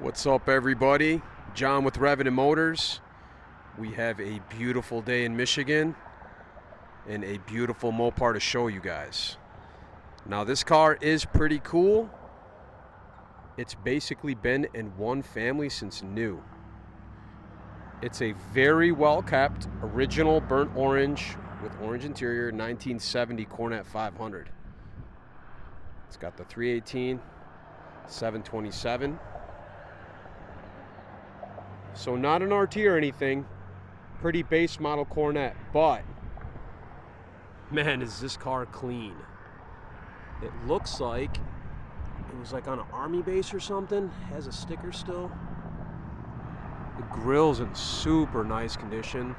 What's up, everybody? John with Revenant Motors. We have a beautiful day in Michigan and a beautiful Mopar to show you guys. Now, this car is pretty cool. It's basically been in one family since new. It's a very well kept original burnt orange with orange interior 1970 Coronet 500. It's got the 318 727. So not an RT or anything, pretty base model Coronet, but man, is this car clean. It looks like it was like on an army base or something. Has a sticker still. The grill's in super nice condition.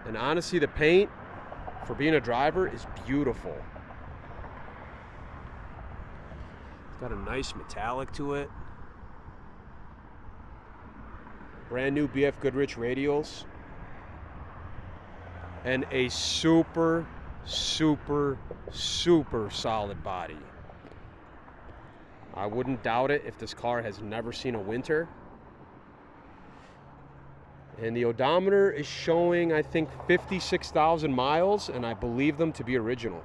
And honestly, the paint, for being a driver, is beautiful. It's got a nice metallic to it. Brand new BF Goodrich radials. And a super solid body. I wouldn't doubt it if this car has never seen a winter. And the odometer is showing, I think, 56,000 miles, and I believe them to be original.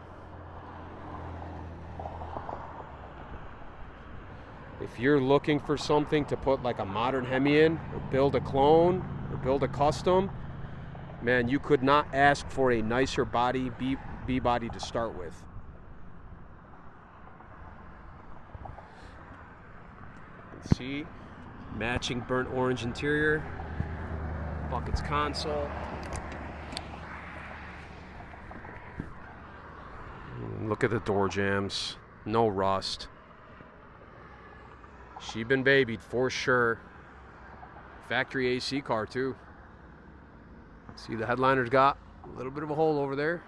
If you're looking for something to put like a modern Hemi in, or build a clone, or build a custom, man, you could not ask for a nicer body, B body to start with. You can see, matching burnt orange interior, buckets console. Look at the door jambs, no rust. She been babied for sure. Factory AC car too. See, the headliner's got a little bit of a hole over there.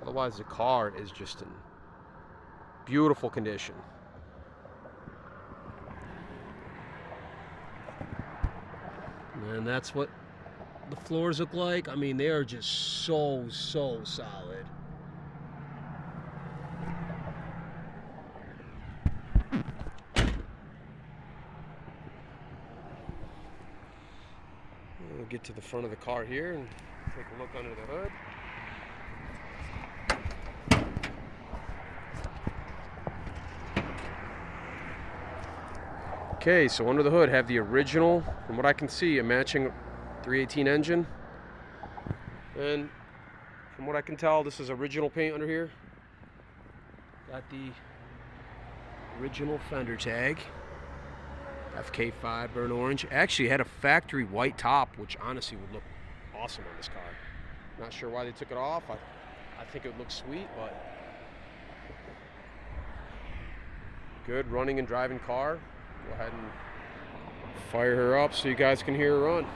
Otherwise, the car is just in beautiful condition. And that's what the floors look like. I mean, they are just so solid. We'll get to the front of the car here and take a look under the hood. Okay, so under the hood have the original, from what I can see, a matching 318 engine. And from what I can tell, this is original paint under here. Got the original fender tag. FK5 burnt orange. Actually had a factory white top, which honestly would look awesome on this car. Not sure why they took it off. I think it looks sweet, but good running and driving car. Go ahead and fire her up so you guys can hear her run.